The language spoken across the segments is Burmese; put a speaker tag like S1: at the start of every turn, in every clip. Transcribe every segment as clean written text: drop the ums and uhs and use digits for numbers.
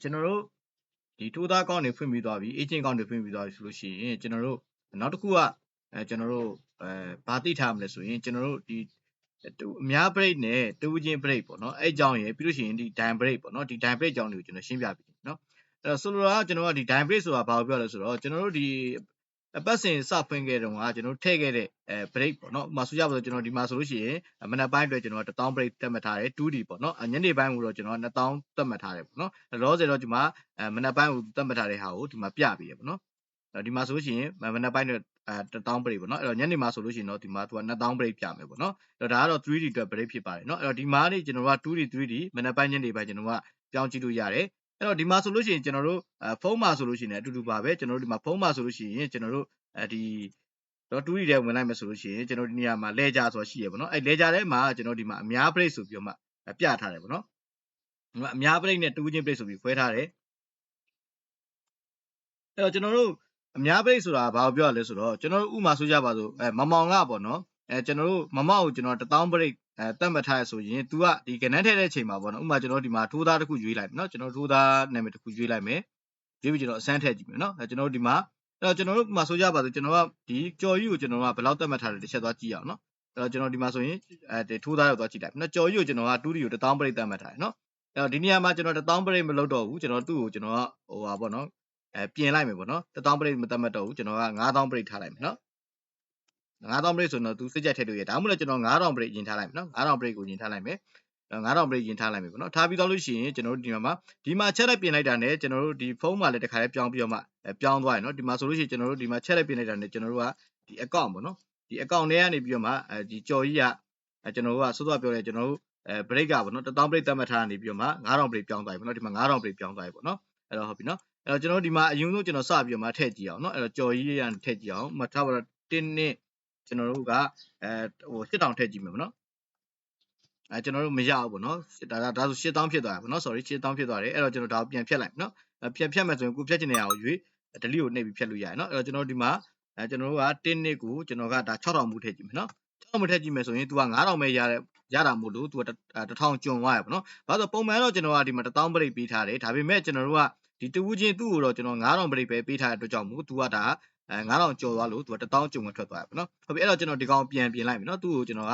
S1: ကျွန်တော်တို့ဒီထိုးသားကောင်းတွေဖွင့်ပြီးသွားပြီ agent ကောင်းတွေဖွင့်ပြီးသွားပြီဆိုလို့ရှိရင်ကျွန်တော်တို့နောက်တစ်ခုကကျွန်တော်တို့ဘာသိထားမလဲဆိုရင်ကျွန်တော်တို့ဒီအများ break နဲ့တူးချင်း break ပေါ့နော်အဲ့အကြောင်းရယ်ပြီးလို့ရှိရင်ဒီ dime break ပေါ့နော်ဒီ dime break အကြောင်းတွေကိုကျွန်တော်ရှင်းပြပြီနော်အဲ့တော့ဆိုလိုတာကကျွန်တော်ကဒီ dime break ဆိုတာဘာကိုပြောလဲဆိုတော့ကျွန်တော်တို့ဒီအပတ်စဉ်စဖွင့်ခဲ့တုန်းကကျွန်တော်ထည့်ခဲ့တဲ့break ပေါ့နော်ဥပမာဆိုကြပါစို့ကျွန်တော်ဒီမှာဆိုလို့ရှိရင်မနက်ပိုင်းအတွက်ကျွန်တော်1000 break သတ်မှတ်ထားတယ် 2D ပေါ့နော်ညနေပိုင်းကိုတော့ကျွန်တော်2000သတ်မှတ်ထားတယ်ပေါ့နော်လောဆယ်တော့ဒီမှာမနက်ပိုင်းကိုသတ်မှတ်ထားတဲ့ဟာကိုဒီမှာပြပေးရပေါ့နော်ဒီမှာဆိုလို့ရှိရင်မနက်ပိုင်းအတွက်1000 break ပေါ့နော်အဲ့တော့ညနေမှာဆိုလို့ရှိရင်တော့ဒီမှာသူက2000 break ပြမယ်ပေါ့နော်အဲ့တော့ဒါကတော့ 3D အတွက် break ဖြစ်ပါတယ်နော်အဲ့တော့ဒီမှာနေကျွန်တော်က 2D 3D မနက်ပိုင်းညနေပိုင်းကျွန်တော်ကပြောင်းကြည့်လို့ရတယ်အဲ့တော့ဒီမှာဆိုလို့ရှိရင်ကျွန်တော်တို့ဖုန်းမှာဆိုလို့ရှိရင်အတူတူပါပဲကျွန်တော်တို့ဒီမှာဖုန်းမှာဆိုလို့ရှိရင်ကျွန်တော်တို့ဒီတော့ 2D ထဲဝင်လိုက်မယ်ဆိုလို့ရှိရင်ကျွန်တော်ဒီနေရာမှာလဲကြဆိုတာရှိရပေါ့နော်အဲ့လဲကြထဲမှာကျွန်တော်ဒီမှာအများ break ဆိုပြီးတော့မှပြထားတယ်ပေါ့နော်ဒီမှာအများ break နဲ့တူးချင်း break ဆိုပြီးခွဲထားတယ်အဲ့တော့ကျွန်တော်တို့အများ break ဆိုတာဘာကိုပြောရလဲဆိုတော့ကျွန်တော်တို့ဥမာဆိုကြပါစို့မမောင်ကပေါ့နော်ကျွန်တော်တို့မမောင်ကိုကျွန်တော်1000 break တတ်မှတ်ထားရဆိုရင် तू ကဒီကဏ္ဍထည့်တဲ့အချိန်မှာပေါ့နော်ဥမာကျွန်တော်ဒီမှာထိုးသားတစ်ခုရွေးလိုက်မယ်နော်ကျွန်တော်ထိုးသားနာမည်တစ်ခုရွေးလိုက်မယ်ရွေးပြီးကျွန်တော်အစမ်းထည့်ကြည့်မယ်နော်ကျွန်တော်တို့ဒီမှာအဲ့တော့ကျွန်တော်တို့ဥမာဆိုကြပါစို့ကျွန်တော်ကဒီကြော်ကြီးကိုကျွန်တော်ကဘယ်လောက်တတ်မှတ်ထားတယ်တစ်ချက်သွားကြည့်အောင်နော်အဲ့တော့ကျွန်တော်ဒီမှာဆိုရင်ထိုးသားရောက်သွားကြည့်လိုက်နော်ကြော်ကြီးကိုကျွန်တော်က 2D ကို1000 break တတ်မှတ်ထားတယ်နော်အဲ့တော့ဒီနေရာမှာကျွန်တော်1000 break မလုပ်တော့ဘူးကျွန်တော်သူ့ကိုကျွန်တော်ကဟိုပါပေါ့နော်ပြင်လိုက်မယ်ပေါ့နော်1000 break မတတ်မှတ်တော့ဘူးကျွန်တော်က9000 break ထားလိုက်မယ်နော်9000 break ဆိုတော့သူစိတ်ကြိုက်ထည့်လို့ရဒါမှမဟုတ်ကျွန်တော်9000 break ရင်ထားလိုက်မယ်နော်9000 break ကိုရင်ထားလိုက်မယ်9000 break ရင်ထားလိုက်မယ်ပေါ့နော်ထားပြီးတော့လို့ရှိရင်ကျွန်တော်တို့ဒီမှာချက်လိုက်ပြင်လိုက်တာနဲ့ကျွန်တော်တို့ဒီဖုန်းမှာလည်းတစ်ခါလေးပြောင်းပြီးတော့မှပြောင်းသွားရနော်ဒီမှာဆိုလို့ရှိရင်ကျွန်တော်တို့ဒီမှာချက်လိုက်ပြင်လိုက်တာနဲ့ကျွန်တော်တို့ကဒီ account ပေါ့နော်ဒီ account ထဲကနေပြီးတော့မှဒီကြော်ကြီးကကျွန်တော်တို့ကစောစောပြောတယ်ကျွန်တော်တို့break ကပေါ့နော်1000 break တတ်မှတ်ထားနေပြီးတော့မှ9000 break ပြောင်းသွားပြီပေါ့နော်ဒီမှာ9000 break ပြောင်းသွားပြီပေါ့နော်အဲ့တော့ဟုတ်ပြီနော်အဲ့တော့ကျွန်တော်တို့ဒီမှာအရင်ဆုံးကျွန်တော်စပြီးတော့မှထည့်ကြည့်အောင်နော်အဲ့တော့ကြော်ကြီးရန်ထည့်ကြည့်အောင်မှထားပါတော့တင်းနဲ့ကျွန်တော်တို့ကဟို8000ထည့်ကြည့်မယ်ပေါ့နော်ကျွန်တော်တို့မရဘူးပေါ့နော်ဒါဆို8000ဖြစ်သွားတယ်ပေါ့နော် sorry 8000ဖြစ်သွားတယ်အဲ့တော့ကျွန်တော်ဒါကိုပြန်ဖြတ်လိုက်နော်ပြန်ဖြတ်မယ်ဆိုရင်ကိုဖြတ်ချင်တဲ့ဟာကိုရွေး delete ကိုနှိပ်ပြီးဖြတ်လို့ရတယ်နော်အဲ့တော့ကျွန်တော်တို့ဒီမှာကျွန်တော်တို့ကတင်းနှစ်ကိုကျွန်တော်ကဒါ6000မှုထည့်ကြည့်မယ်နော်6000မှုထည့်ကြည့်မယ်ဆိုရင် तू က9000ပဲရတာမို့လို့ तू က1000ကျွံသွားရပေါ့နော်ဘာလို့ဆိုပုံမှန်တော့ကျွန်တော်ကဒီမှာ1000 break ပေးထားတယ်ဒါပေမဲ့ကျွန်တော်တို့ကဒီတူးချင်းသူ့ကိုတော့ကျွန်တော်9000 break ပဲပေးထားတဲ့အတွက်ကြောင့်မို့ तू ကဒါ9000ကျော်သွားလို့ तू က1000ကျွံဝင်ထွက်သွားရပေါ့နော်ဟုတ်ပြီအဲ့တော့ကျွန်တော်ဒီကောင်ပြန်ပြင်လိုက်မယ်နော်သူ့ကိုကျွန်တော်က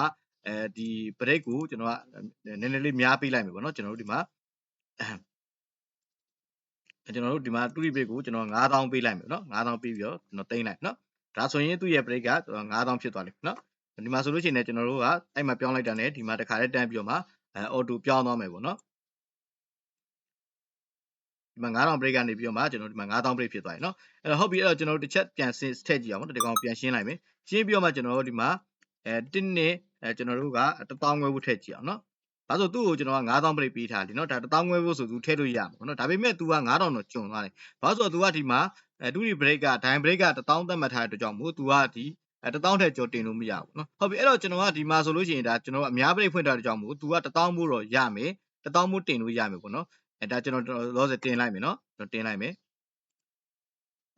S1: ဒီ break ကိုကျွန်တော်ကနည်းနည်းလေးများပေးလိုက်မယ်ပေါ့နော်ကျွန်တော်တို့ဒီမှာကျွန်တော်တို့ဒီမှာ 2D break ကိုကျွန်တော်9000ပေးလိုက်မယ်နော်9000ပေးပြီးတော့ကျွန်တော်တင်လိုက်နော်ဒါဆိုရင်သူ့ရဲ့ break က9000ဖြစ်သွားလိမ့်မယ်နော်ဒီမှာဆိုလို့ရှိရင်လည်းကျွန်တော်တို့ကအဲ့မှာပြောင်းလိုက်တာနဲ့ဒီမှာတစ်ခါလေးတန်းပြီးတော့မှauto ပြောင်းသွားမယ်ပေါ့နော်ဒီမှာ9000 break ကနေပြီးတော့မှကျွန်တော်ဒီမှာ9000 break ဖြစ်သွားပြီเนาะအဲ့တော့ဟုတ်ပြီအဲ့တော့ကျွန်တော်တို့တစ်ချက်ပြန်ထည့်ကြည့်အောင်နော်ဒီကောင်ပြန်ရှင်းလိုက်မယ်ရှင်းပြီးတော့မှကျွန်တော်တို့ဒီမှာ1နဲ့ကျွန်တော်တို့က1000ခွဲဖို့ထည့်ကြည့်အောင်เนาะဒါဆိုသူ့ကိုကျွန်တော်က9000 break ပေးထားတယ်เนาะဒါ1000ခွဲဖို့ဆိုသူထည့်လို့ရမှာပေါ့เนาะဒါပေမဲ့ तू က9000တော့ကျွံသွားတယ်ဘာလို့ဆိုတော့ तू ကဒီမှာ2D break က dime break က1000သတ်မှတ်ထားတဲ့အတွက်ကြောင့်မို့ तू ကဒီ1000ထက်ကျော်တင်လို့မရဘူးเนาะဟုတ်ပြီအဲ့တော့ကျွန်တော်ကဒီမှာဆိုလို့ရှိရင်ဒါကျွန်တော်ကအများ break ဖွင့်ထားတဲ့ကြောင့်မို့ तू က1000မို့တော့ရမယ်1000မို့တင်လို့ရမယ်ပေါ့เนาะဒါကျွန်တော်လောဆယ်တင်လိုက်မယ်เนาะတင်လိုက်မယ်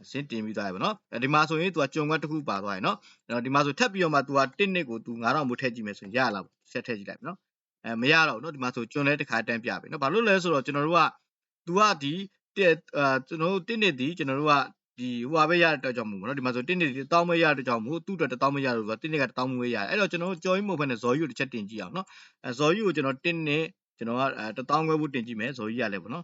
S1: အစင်းတင်ပြီးသွားရပါတော့ဒီမှာဆိုရင် तू ကကြုံကွက်တစ်ခုပါသွားရယ်เนาะအဲ့တော့ဒီမှာဆိုထပ်ပြီးတော့မှ तू က1နှစ်ကို तू 9000မို့ထည့်ကြည့်မယ်ဆိုရင်ရလားဆက်ထည့်ကြည့်လိုက်မယ်เนาะမရတော့ဘူးเนาะဒီမှာဆိုကျွန်လဲတစ်ခါတန်းပြပြီเนาะဘာလို့လဲဆိုတော့ကျွန်တော်တို့က तू ကဒီကျွန်တော်တို့1နှစ်ဒီကျွန်တော်တို့ကဒီဟိုပါပဲရတဲ့အတွက်ကြောင့်မို့ပေါ့နော်ဒီမှာဆို1နှစ်ဒီ1000ပဲရတဲ့အတွက်ကြောင့်မို့သူ့အတွက်1000မရလို့ဆိုတော့1နှစ်က1000ပဲရတယ်အဲ့တော့ကျွန်တော်တို့ကြော်ကြီးမဟုတ်ဘဲနဲ့ဇော်ကြီးကိုတစ်ချက်တင်ကြည့်အောင်เนาะဇော်ကြီးကိုကျွန်တော်1နှစ်ကျွန်တော်က1000ခွဲဖို့တင်ကြည့်မယ်ဇော်ကြီးရလဲပေါ့နော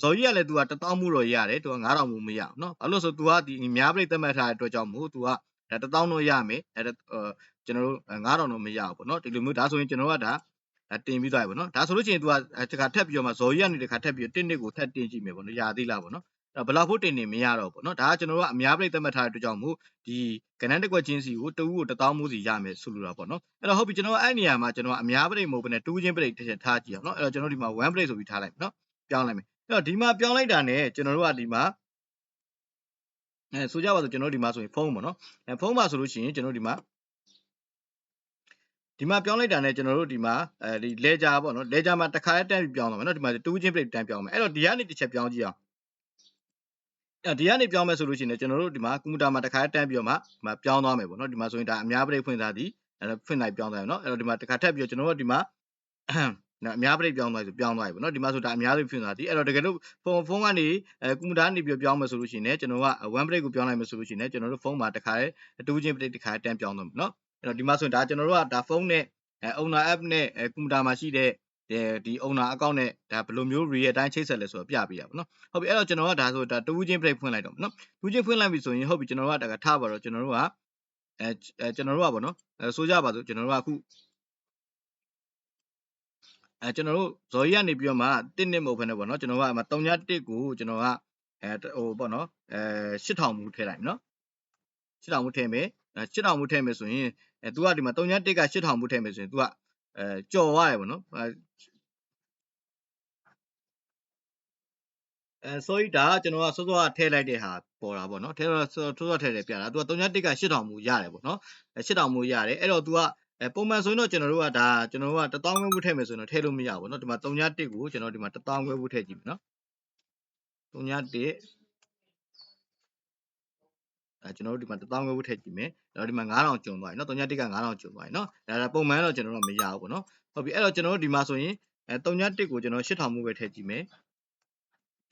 S1: ်ဇော်ကြီးကလည်း तू က1000မှုတော့ရတယ် तू က9000မှုမရဘူးเนาะဘာလို့ဆို तू ကဒီများပြိတ်သတ်မှတ်ထားတဲ့အတွက်ကြောင့်မို့ तू က1000တော့ရမယ်ကျွန်တော်တို့9000တော့မရဘူးပေါ့เนาะဒီလိုမျိုးဒါဆိုရင်ကျွန်တော်ကဒါတင်ပြီးသွားပြီပေါ့နော်ဒါဆိုလို့ရှိရင် तू ကတစ်ခါထပ်ပြီးတော့မှဇော်ကြီးကနေတစ်ခါထပ်ပြီး1နှစ်ကိုထပ်တင်ကြည့်မယ်ပေါ့နော်ရသေးလားပေါ့နော်ဘလောက်ဖို့တင်နေမရတော့ပေါ့နော်ဒါကကျွန်တော်တို့ကအများပြိတ်သတ်မှတ်ထားတဲ့အတွက်ကြောင့်မို့ဒီကဏ္ဍတစ်ကွက်ချင်းစီကိုတဦးကို1000မိုးစီရမယ်ဆိုလိုတာပေါ့နော်အဲ့တော့ဟုတ်ပြီကျွန်တော်အဲ့နေရာမှာကျွန်တော်အများပြိတ်မဟုတ်ဘဲနဲ့တူးချင်းပြိတ်တစ်ချက်ထားကြည့်အောင်နော်အဲ့တော့ကျွန်တော်ဒီမှာ1ပြိတ်ဆိုပြီးထားလိုက်မယ်နော်ပြောင်းလိုက်မယ်အဲ့တော့ဒီမှာပြောင်းလိုက်တာနဲ့ကျွန်တော်တို့ကဒီမှာဆိုကြပါစို့ကျွန်တော်ဒီမှာဆိုရင်ဖုန်းပေါ့နော်ဖုန်းမှာဆိုလို့ရှိရင်ကျွန်တော်ဒီမှာပြောင်းလိုက်တာနဲ့ကျွန်တော်တို့ဒီမှာဒီ ledger ပေါ့နော် ledger မှာတစ်ခါတည်းပြောင်းသွားမယ်နော်ဒီမှာတူးချင်း plate တန်းပြောင်းမယ်အဲ့တော့ဒီကနေတစ်ချက်ပြောင်းကြည့်အောင်ဒီကနေပြောင်းမယ်ဆိုလို့ရှိရင်ကျွန်တော်တို့ဒီမှာကွန်ပျူတာမှာတစ်ခါတန်းပြီးတော့မှဒီမှာပြောင်းသွားမယ်ပေါ့နော်ဒီမှာဆိုရင်ဒါအများ plate ဖွင့်ထားသည်ဖွင့်လိုက်ပြောင်းသွားတယ်နော်အဲ့တော့ဒီမှာတစ်ခါထပ်ပြီးတော့ကျွန်တော်တို့ဒီမှာ နော်အများပရိတ်ပြောင်းသွားဆိုပြောင်းသွားပြီပေါ့နော်ဒီမှာဆိုဒါအများစုဖြစ်သွားသည်အဲ့တော့တကယ်လို့ဖုန်းကနေကွန်ပျူတာကနေပြီးပြောင်းမယ်ဆိုလို့ရှိရင်လည်းကျွန်တော်က1 break ကိုပြောင်းလိုက်မယ်ဆိုလို့ရှိရင်လည်းကျွန်တော်တို့ဖုန်းမှာတစ်ခါတည်းတူးချင်း break တစ်ခါတန်းပြောင်းသွားမယ်နော်အဲ့တော့ဒီမှာဆိုဒါကျွန်တော်တို့ကဒါဖုန်းနဲ့owner app နဲ့ကွန်ပျူတာမှာရှိတဲ့ဒီ owner account နဲ့ဒါဘယ်လိုမျိုး real time ချိတ်ဆက်လဲဆိုတော့ပြပေးရပါနော်ဟုတ်ပြီအဲ့တော့ကျွန်တော်ကဒါဆိုဒါတူးချင်း break ဖွင့်လိုက်တော့နော်တူးချင်းဖွင့်လိုက်ပြီဆိုရင်ဟုတ်ပြီကျွန်တော်ကဒါထားပါတော့ကျွန်တော်တို့ကကျွန်တော်တို့ကပေါ့နော်ဆိုကြပါစို့ကျွန်တော်တို့ကအခုကျွန်တော်တို့ဇော်ကြီးကနေပြီးတော့မှ1နှစ်မဟုတ်ဘဲနဲ့ပေါ့နော်ကျွန်တော်က3.1ကိုကျွန်တော်ကဟိုပေါ့နော်8000မူထည့်လိုက်နော်8000မူထည့်မယ်8000မူထည့်မယ်ဆိုရင်तू ကဒီမှာ3.1က8000မူထည့်မယ်ဆိုရင် तू ကကြော်သွားတယ်ပေါ့နော်ဆိုရီဒါကျွန်တော်ကစောစောကထည့်လိုက်တဲ့ဟာပေါ်တာပေါ့နော်ထည့်တော့စောစောထည့်တယ်ပြတာ तू က3.1က8000မူရတယ်ပေါ့နော်8000မူရတယ်အဲ့တော့ तू ကပုံမှန်ဆိုရင်တော့ကျွန်တော်တို့ကဒါကျွန်တော်တို့က1000ခွဲဘူးထည့်မယ်ဆိုရင်တော့ထည့်လို့မရဘူးเนาะဒီမှာ3.1ကိုကျွန်တော်ဒီမှာ1000ခွဲဘူးထည့်ကြည့်မယ်เนาะ3.1ကျွန်တော်တို့ဒီမှာ1000ခွဲဘူးထည့်ကြည့်မယ်တော့ဒီမှာ9000ကျုံသွားပြီเนาะ3.1က9000ကျုံသွားပြီเนาะဒါပုံမှန်တော့ကျွန်တော်တို့မရဘူးပေါ့เนาะဟုတ်ပြီအဲ့တော့ကျွန်တော်တို့ဒီမှာဆိုရင်3.1ကိုကျွန်တော်8000မှုပဲထည့်ကြည့်မယ်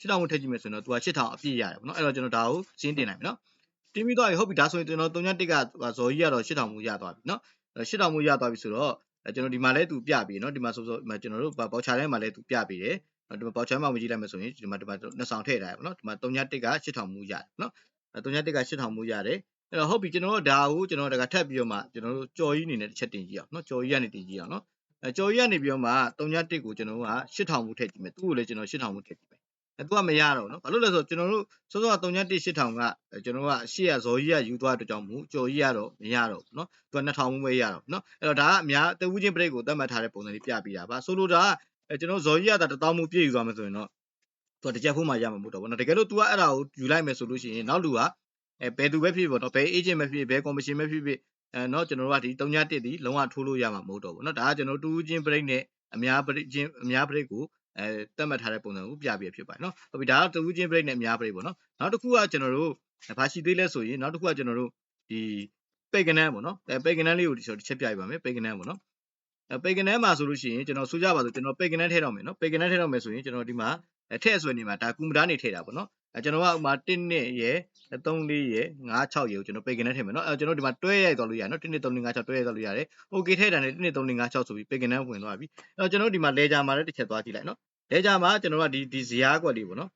S1: 8000မှုထည့်ကြည့်မယ်ဆိုရင်တော့ तू က8000အပြည့်ရတယ်ပေါ့เนาะအဲ့တော့ကျွန်တော်ဒါကိုရှင်းတင်လိုက်မယ်เนาะတင်ပြီးသွားပြီဟုတ်ပြီဒါဆိုရင်ကျွန်တော်3.1ကဇော်ကြီးကတော့8000မှုရသွားပြီเนาะ8000မှုရသွားပြီဆိုတော့ကျွန်တော်ဒီမှာလဲသူပြပြီเนาะဒီမှာဆိုကျွန်တော်တို့ပေါချာထဲမှာလဲသူပြပြီတယ်ဒီမှာပေါချာမှာမကြည့်လိုက်မယ်ဆိုရင်ဒီမှာနှစ်ဆောင်ထည့်ထားရပါเนาะဒီမှာ3.1က8000မှုရတယ်เนาะ3.1က8000မှုရတယ်အဲ့တော့ဟုတ်ပြီကျွန်တော်တို့ဒါကိုကျွန်တော်တို့ကထပ်ပြီးတော့မှကျွန်တော်တို့ကြော်ကြီးအနေနဲ့တစ်ချက်တင်ကြည့်အောင်เนาะကြော်ကြီးကနေတင်ကြည့်အောင်เนาะကြော်ကြီးကနေပြီးတော့မှ3.1ကိုကျွန်တော်တို့က8000မှုထည့်ကြည့်မယ်သူ့ကိုလည်းကျွန်တော်8000မှုထည့်ကြည့်မယ်သူကမရတော့เนาะဘာလို့လဲဆိုတော့ကျွန်တော်တို့စောစောက3.1 8000ကကျွန်တော်တို့ကရှေ့ကဇော်ကြီးကယူသွားတဲ့အတွက်ကြောင့်မို့ကြော်ကြီးကတော့မရတော့ဘူးเนาะသူက2000မှုပဲရတော့เนาะအဲ့တော့ဒါကအများတဝူးချင်း break ကိုသတ်မှတ်ထားတဲ့ပုံစံလေးပြပေးတာပါဆိုလိုတာကကျွန်တော်ဇော်ကြီးက1000မှုပြည့်ယူသွားမယ်ဆိုရင်တော့သူကတစ်ချက်ဖိုးမှရမှာမဟုတ်တော့ဘူးเนาะတကယ်လို့ तू ကအဲ့ဒါကိုယူလိုက်မယ်ဆိုလို့ရှိရင်နောက်လူကဘယ်သူပဲဖြစ်ဖြစ်ပေါ့เนาะဘယ် agent ပဲဖြစ်ဖြစ်ဘယ် commission ပဲဖြစ်ဖြစ်เนาะကျွန်တော်တို့ကဒီ3.1ဒီလုံးဝထိုးလို့ရမှာမဟုတ်တော့ဘူးเนาะဒါကကျွန်တော်တူးချင်း break နဲ့အများ break ကိုသတ်မှတ်ထားတဲ့ပုံစံကိုပြပြဖြစ်ပါတယ်เนาะဟုတ်ပြီဒါကတူးချင်း break နဲ့အများ break ပေါ့เนาะနောက်တစ်ခုကကျွန်တော်တို့ဘာရှိသေးလဲဆိုရင်နောက်တစ်ခုကကျွန်တော်တို့ဒီပိတ်ကနန်းပေါ့เนาะပိတ်ကနန်းလေးကိုတစ်ချက်ပြပြပါမယ်ပိတ်ကနန်းပေါ့เนาะပိတ်ကနန်းမှာဆိုလို့ရှိရင်ကျွန်တော်ဆိုကြပါစို့ကျွန်တော်ပိတ်ကနန်းထည့်တော့မယ်เนาะပိတ်ကနန်းထည့်တော့မယ်ဆိုရင်ကျွန်တော်ဒီမှာထည့်ဆွဲနေမှာဒါကွန်ပျူတာနေထည့်တာပေါ့เนาะကျွန်တော်ကဥမာ1နှစ်ရယ်3 4ရယ်5 6ရယ်ကိုကျွန်တော်ပိတ်ကနန်းထည့်မယ်เนาะကျွန်တော်ဒီမှာတွဲရိုက်သွားလို့ရတယ်เนาะ1နှစ်3 4 5 6တွဲရိုက်သွားလို့ရတယ် okay ထည့်တာနဲ့1နှစ်3 4 5 6ဆိုပြီးပိတ်ကနန်းဝင်သွားပြီအဲ့တော့ကျွန်တော်ဒီမှာ ledger မှာလည်းတစ်ချက်သွားကြည့်လိုက်เนาะ ledger မှာကျွန်တော်ကဒီဇယားကွက်လေးပေါ့เนาะ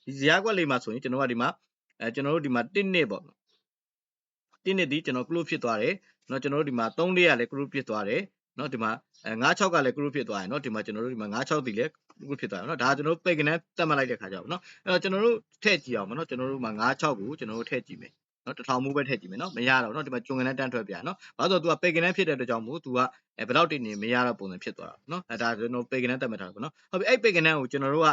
S1: ဒီဇယားကွက်လေးမှာဆိုရင်ကျွန်တော်ကဒီမှာကျွန်တော်တို့ဒီမှာ1နှစ်ပေါ့1နှစ်ဒီကျွန်တော် close ဖြစ်သွားတယ်เนาะကျွန်တော်တို့ဒီမှာ3 4ကလည်း close ဖြစ်သွားတယ်เนาะဒီမှာ5 6ကလည်း group ဖြစ်သွားတယ်เนาะဒီမှာကျွန်တော်တို့ဒီမှာ5 6တီလည်း group ဖြစ်သွားတယ်เนาะဒါကကျွန်တော်တို့ပိတ်ကနန်းတက်မှတ်လိုက်တဲ့ခါကျတော့เนาะအဲ့တော့ကျွန်တော်တို့ထည့်ကြည့်အောင်เนาะကျွန်တော်တို့မှာ5 6ကိုကျွန်တော်တို့ထည့်ကြည့်မယ်เนาะ1000မှုပဲထည့်ကြည့်မယ်เนาะမရတော့เนาะဒီမှာကျွန်းကနန်းတန်းထွက်ပြเนาะဘာလို့ဆိုတော့ तू ကပိတ်ကနန်းဖြစ်တဲ့အတွက်ကြောင့်မို့ तू ကဘယ်တော့တည်နေမရတော့ပုံစံဖြစ်သွားတာเนาะဒါကျွန်တော်ပိတ်ကနန်းတက်မှတ်ထားတာပေါ့เนาะဟုတ်ပြီအဲ့ပိတ်ကနန်းကိုကျွန်တော်တို့က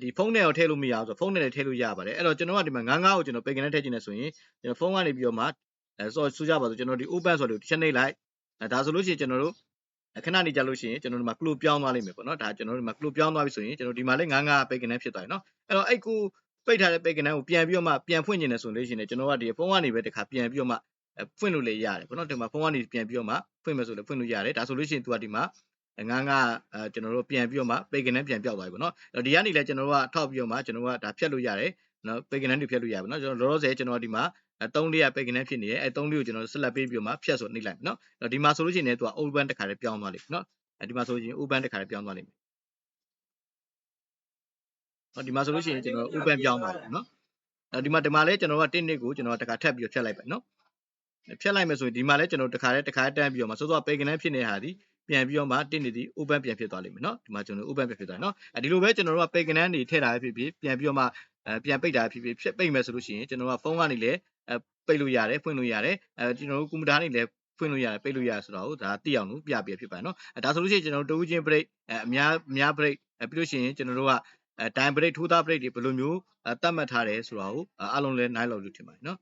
S1: ဒီဖုန်းထဲကိုထည့်လို့မရဘူးဆိုဖုန်းထဲထည့်လို့ရပါတယ်အဲ့တော့ကျွန်တော်ကဒီမှာ55ကိုကျွန်တော်ပိတ်ကနန်းထည့်ချင်တယ်ဆိုရင်ကျွန်တော်ဖုန်းကနေပြီးတော့မှဆိုကြပါစို့ကျွန်တော်ဒီ open ဆိုလို့တစ်ချက်နှိပ်လိုက်ဒါဆိုလို့ရှိရင်ကျွန်တော်တို့ခဏနေကြလို့ရှိရင်ကျွန်တော်ဒီမှာ close ပြောင်းသွားလိမ့်မယ်ပေါ့နော်ဒါကျွန်တော်တို့ဒီမှာ close ပြောင်းသွားပြီဆိုရင်ကျွန်တော်ဒီမှာလည်း55ပိတ်ကနန်းဖြစ်သွားပြီเนาะအဲ့တော့အဲ့ကိုပိတ်ထားတဲ့ပိတ်ကနန်းကိုပြန်ပြီးတော့မှပြန်ဖွင့်နေတယ်ဆိုလို့ရှိရင်ကျွန်တော်ကဒီဖုန်းကနေပဲတစ်ခါပြန်ပြီးတော့မှဖွင့်လို့လည်းရတယ်ပေါ့နော်ဒီမှာဖုန်းကနေပြန်ပြီးတော့မှဖွင့်မယ်ဆိုလည်းဖွင့်လို့ရတယ်ဒါဆိုလို့ရှိရင် तू ကဒီမှာ55ကျွန်တော်တို့ပြန်ပြီးတော့မှပိတ်ကနန်းပြန်ပြောက်သွားပြီပေါ့နော်အဲ့တော့ဒီကနေလည်းကျွန်တော်တို့ကထောက်ပြီးတော့မှကျွန်တော်တို့ကဒါဖြတ်လို့ရတယ်နော်ပိတ်ကနန်းတွေဖြတ်လို့ရပါเนาะကျွန်တော်လောလောဆယ်ကျွန်တော်ဒီမှာ3လေးကပိတ်ကနန်းဖြစ်နေတယ်အဲ3လေးကိုကျွန်တော်ဆက်လက်ပေးပြီးတော့မှဖြတ်ဆိုနှိပ်လိုက်မယ်เนาะအဲ့တော့ဒီမှာဆိုလို့ရှိရင်လည်း तू က open တစ်ခါလေးပြောင်းသွားလိမ့်မယ်เนาะဒီမှာဆိုရင် open တစ်ခါလေးပြောင်းသွားလိမ့်မယ်ဟောဒီမှာဆိုလို့ရှိရင်ကျွန်တော် open ပြောင်းသွားတယ်เนาะဒီမှာလည်းကျွန်တော်က1နှစ်ကိုကျွန်တော်တစ်ခါထပ်ပြီးတော့ဖြတ်လိုက်ပဲเนาะဖြတ်လိုက်မယ်ဆိုရင်ဒီမှာလည်းကျွန်တော်တစ်ခါတန်းပြီးတော့မှစောစောပိတ်ကနန်းဖြစ်နေတဲ့ဟာဒီပြန်ပြီးတော့မှ1နှစ်ဒီ open ပြန်ဖြစ်သွားလိမ့်မယ်เนาะဒီမှာကျွန်တော် open ပြန်ဖြစ်သွားတယ်เนาะဒီလိုပဲကျွန်တော်တို့ကပိတ်ကနန်းတွေထည့်တာဖြစ်ဖြစ်ပြန်ပြီးတော့မှပြန်ပိတ်တာဖြစ်ဖြစ်ပိတ်မယ်ဆိုလို့ရှိရင်ကျွန်တော်ကဖုန်းကနေလည်းပိတ်လို့ရတယ်ဖွင့်လို့ရတယ်ကျွန်တော်တို့ကွန်ပျူတာနေလည်းဖွင့်လို့ရတယ်ပိတ်လို့ရတယ်ဆိုတော့ဒါသိအောင်လို့ပြပြဖြစ်ပါတယ်เนาะဒါဆိုလို့ရှိရင်ကျွန်တော်တို့တူးချင်း break အများ break ပြီးလို့ရှိရင်ကျွန်တော်တို့ကtime break ထိုးသား break တွေဘယ်လိုမျိုးတတ်မှတ်ထားတယ်ဆိုတော့အားလုံးလည်းနိုင်လို့ထင်ပါတယ်เนาะ